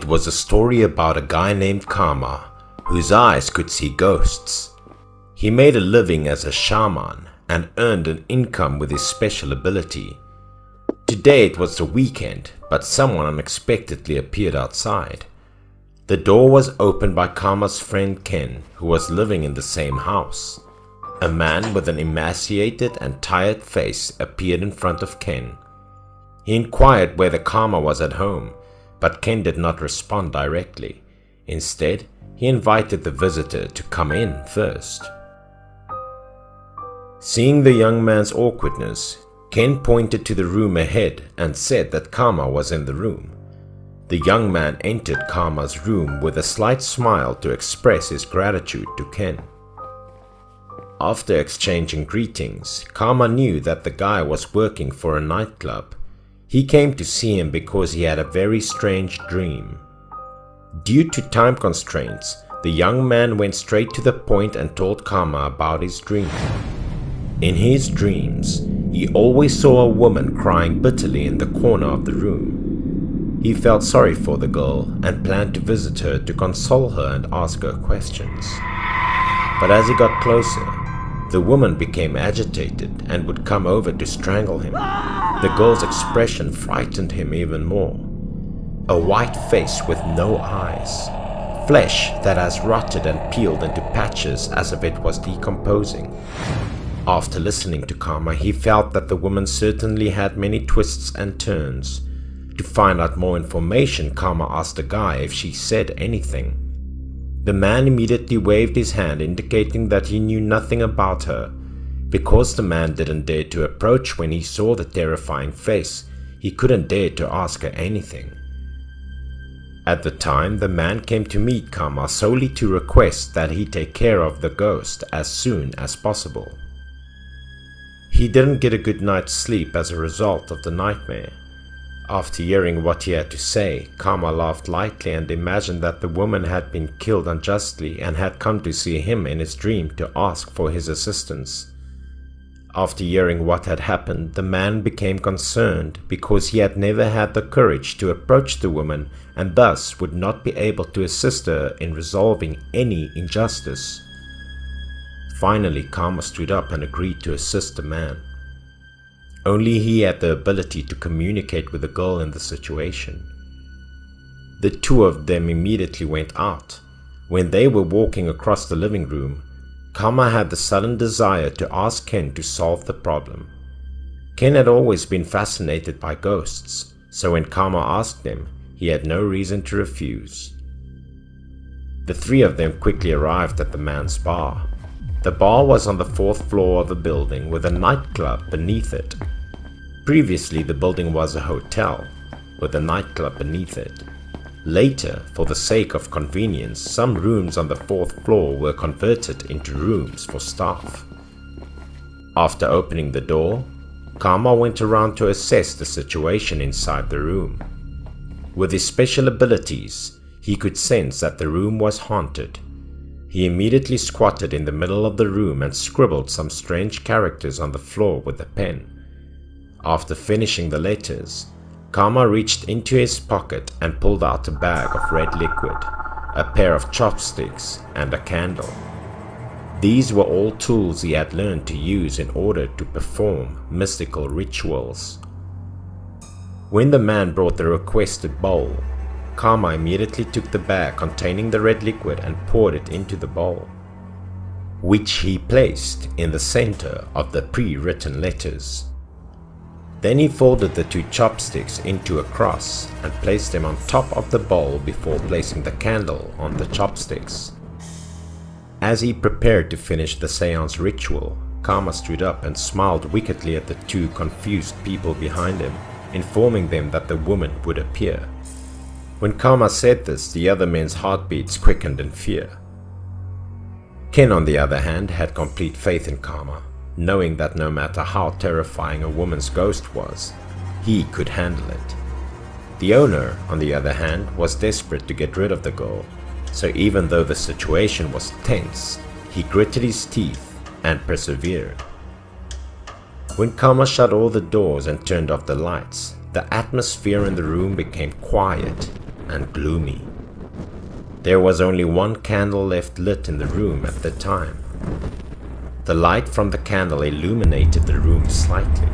was a story about a guy named Karma, whose eyes could see ghosts. He made a living as a shaman and earned an income with his special ability. Today it was the weekend, but someone unexpectedly appeared outside. The door was opened by Karma's friend Ken, who was living in the same house. A man with an emaciated and tired face appeared in front of Ken. He inquired whether Karma was at home, but Ken did not respond directly. Instead, he invited the visitor to come in first. Seeing the young man's awkwardness, Ken pointed to the room ahead and said that Karma was in the room. The young man entered Karma's room with a slight smile to express his gratitude to Ken. After exchanging greetings, Karma knew that the guy was working for a nightclub. He came to see him because he had a very strange dream. Due to time constraints, the young man went straight to the point and told Karma about his dream. In his dreams, he always saw a woman crying bitterly in the corner of the room. He felt sorry for the girl and planned to visit her to console her and ask her questions. But as he got closer, the woman became agitated and would come over to strangle him. The girl's expression frightened him even more. A white face with no eyes. Flesh that has rotted and peeled into patches as if it was decomposing. After listening to Karma, he felt that the woman certainly had many twists and turns. To find out more information, Karma asked the guy if she said anything. The man immediately waved his hand, indicating that he knew nothing about her. Because the man didn't dare to approach when he saw the terrifying face, he couldn't dare to ask her anything. At the time, the man came to meet Karma solely to request that he take care of the ghost as soon as possible. He didn't get a good night's sleep as a result of the nightmare. After hearing what he had to say, Karma laughed lightly and imagined that the woman had been killed unjustly and had come to see him in his dream to ask for his assistance. After hearing what had happened, the man became concerned because he had never had the courage to approach the woman and thus would not be able to assist her in resolving any injustice. Finally, Karma stood up and agreed to assist the man. Only he had the ability to communicate with the girl in the situation. The two of them immediately went out. When they were walking across the living room, Karma had the sudden desire to ask Ken to solve the problem. Ken had always been fascinated by ghosts, so when Karma asked him, he had no reason to refuse. The three of them quickly arrived at the man's bar. The bar was on the 4th floor of the building with a nightclub beneath it. Previously, the building was a hotel with a nightclub beneath it. Later, for the sake of convenience, some rooms on the 4th floor were converted into rooms for staff. After opening the door, Karma went around to assess the situation inside the room. With his special abilities, he could sense that the room was haunted. He immediately squatted in the middle of the room and scribbled some strange characters on the floor with a pen. After finishing the letters, Karma reached into his pocket and pulled out a bag of red liquid, a pair of chopsticks, and a candle. These were all tools he had learned to use in order to perform mystical rituals. When the man brought the requested bowl, Karma immediately took the bag containing the red liquid and poured it into the bowl, which he placed in the center of the pre-written letters. Then he folded the two chopsticks into a cross and placed them on top of the bowl before placing the candle on the chopsticks. As he prepared to finish the seance ritual, Karma stood up and smiled wickedly at the two confused people behind him, informing them that the woman would appear. When Karma said this, the other men's heartbeats quickened in fear. Ken, on the other hand, had complete faith in Karma, knowing that no matter how terrifying a woman's ghost was, he could handle it. The owner, on the other hand, was desperate to get rid of the girl, so even though the situation was tense, he gritted his teeth and persevered. When Karma shut all the doors and turned off the lights, the atmosphere in the room became quiet. and gloomy. There was only one candle left lit in the room at the time. The light from the candle illuminated the room slightly.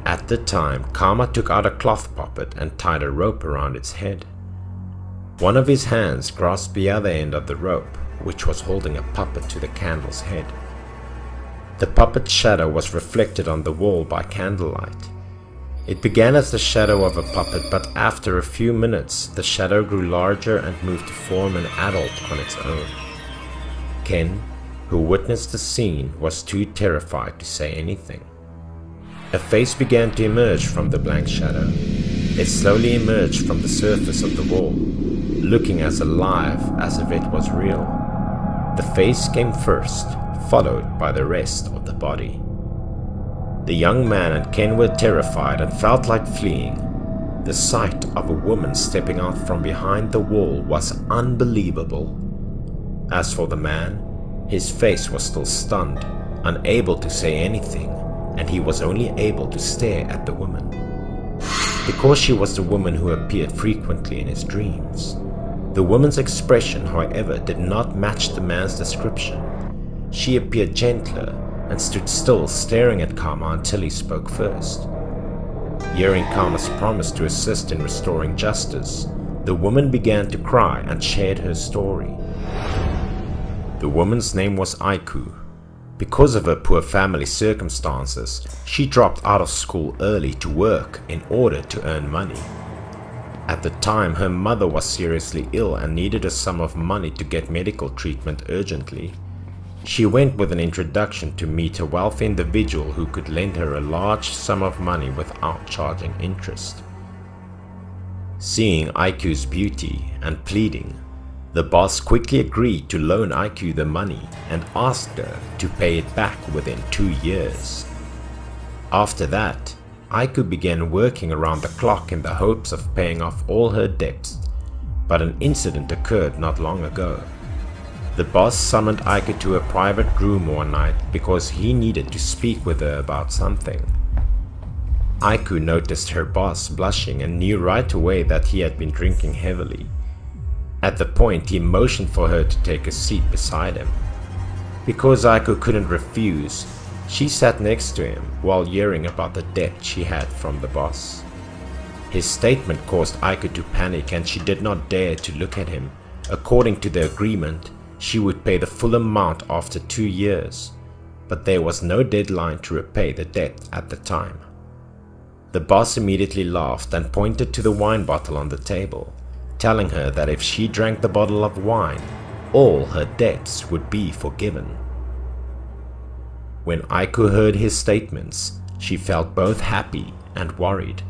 At the time, Karma took out a cloth puppet and tied a rope around its head. One of his hands grasped the other end of the rope, which was holding a puppet to the candle's head. The puppet's shadow was reflected on the wall by candlelight. It began as the shadow of a puppet, but after a few minutes, the shadow grew larger and moved to form an adult on its own. Ken, who witnessed the scene, was too terrified to say anything. A face began to emerge from the blank shadow. It slowly emerged from the surface of the wall, looking as alive as if it was real. The face came first, followed by the rest of the body. The young man and Ken were terrified and felt like fleeing. The sight of a woman stepping out from behind the wall was unbelievable. As for the man, his face was still stunned, unable to say anything, and he was only able to stare at the woman. Because she was the woman who appeared frequently in his dreams. The woman's expression, however, did not match the man's description. She appeared gentler and stood still, staring at Karma until he spoke first. Hearing Karma's promise to assist in restoring justice, the woman began to cry and shared her story. The woman's name was Aiku. Because of her poor family circumstances, she dropped out of school early to work in order to earn money. At the time, her mother was seriously ill and needed a sum of money to get medical treatment urgently. She went with an introduction to meet a wealthy individual who could lend her a large sum of money without charging interest. Seeing Aiku's beauty and pleading, the boss quickly agreed to loan Aiku the money and asked her to pay it back within 2 years. After that, Aiku began working around the clock in the hopes of paying off all her debts, but an incident occurred not long ago. The boss summoned Aiku to a private room one night because he needed to speak with her about something. Aiku noticed her boss blushing and knew right away that he had been drinking heavily. At the point, he motioned for her to take a seat beside him. Because Aiku couldn't refuse, she sat next to him while hearing about the debt she had from the boss. His statement caused Aiku to panic and she did not dare to look at him. According to the agreement, she would pay the full amount after 2 years, but there was no deadline to repay the debt at the time. The boss immediately laughed and pointed to the wine bottle on the table, telling her that if she drank the bottle of wine, all her debts would be forgiven. When Aiku heard his statements, she felt both happy and worried.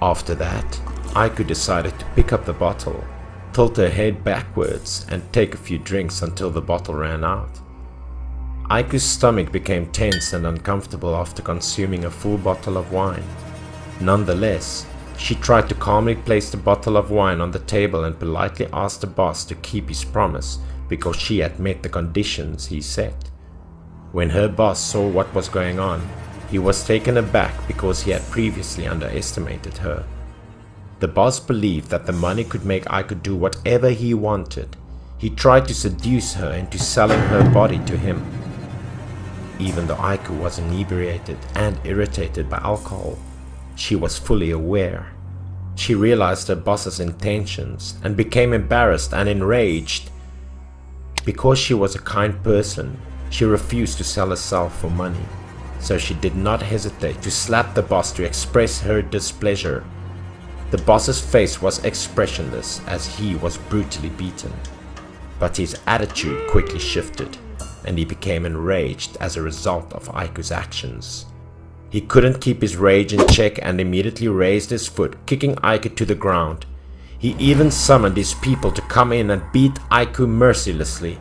After that, Aiku decided to pick up the bottle, tilt her head backwards and take a few drinks until the bottle ran out. Aiku's stomach became tense and uncomfortable after consuming a full bottle of wine. Nonetheless, she tried to calmly place the bottle of wine on the table and politely asked the boss to keep his promise because she had met the conditions he set. When her boss saw what was going on, he was taken aback because he had previously underestimated her. The boss believed that the money could make Aiku do whatever he wanted. He tried to seduce her into selling her body to him. Even though Aiku was inebriated and irritated by alcohol, she was fully aware. She realized her boss's intentions and became embarrassed and enraged. Because she was a kind person, she refused to sell herself for money, so she did not hesitate to slap the boss to express her displeasure. The boss's face was expressionless as he was brutally beaten, but his attitude quickly shifted and he became enraged as a result of Aiku's actions. He couldn't keep his rage in check and immediately raised his foot, kicking Aiku to the ground. He even summoned his people to come in and beat Aiku mercilessly.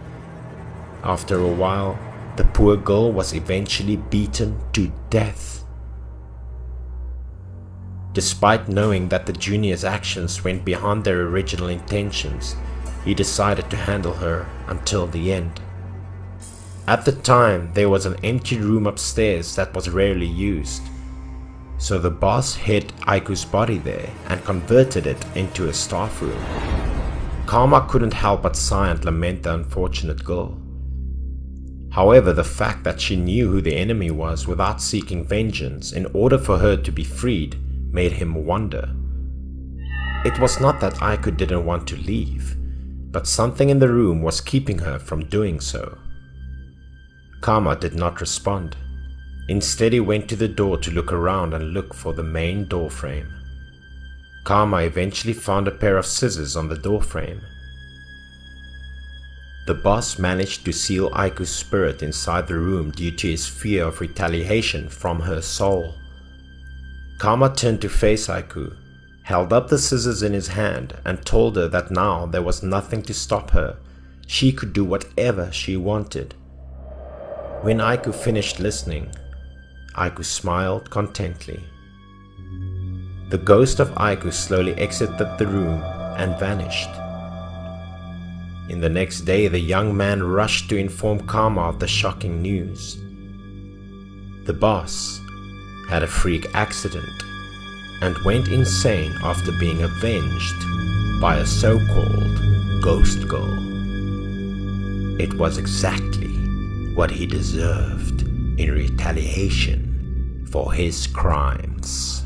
After a while, the poor girl was eventually beaten to death. Despite knowing that the junior's actions went beyond their original intentions, he decided to handle her until the end. At the time, there was an empty room upstairs that was rarely used. So the boss hid Aiku's body there and converted it into a staff room. Karma couldn't help but sigh and lament the unfortunate girl. However, the fact that she knew who the enemy was without seeking vengeance in order for her to be freed made him wonder. It was not that Aiku didn't want to leave, but something in the room was keeping her from doing so. Karma did not respond. Instead, he went to the door to look around and look for the main door frame. Karma eventually found a pair of scissors on the door frame. The boss managed to seal Aiku's spirit inside the room due to his fear of retaliation from her soul. Karma turned to face Aiku, held up the scissors in his hand, and told her that now there was nothing to stop her. She could do whatever she wanted. When Aiku finished listening, Aiku smiled contently. The ghost of Aiku slowly exited the room and vanished. In the next day, the young man rushed to inform Karma of the shocking news. The boss had a freak accident and went insane after being avenged by a so-called ghost girl. It was exactly what he deserved in retaliation for his crimes.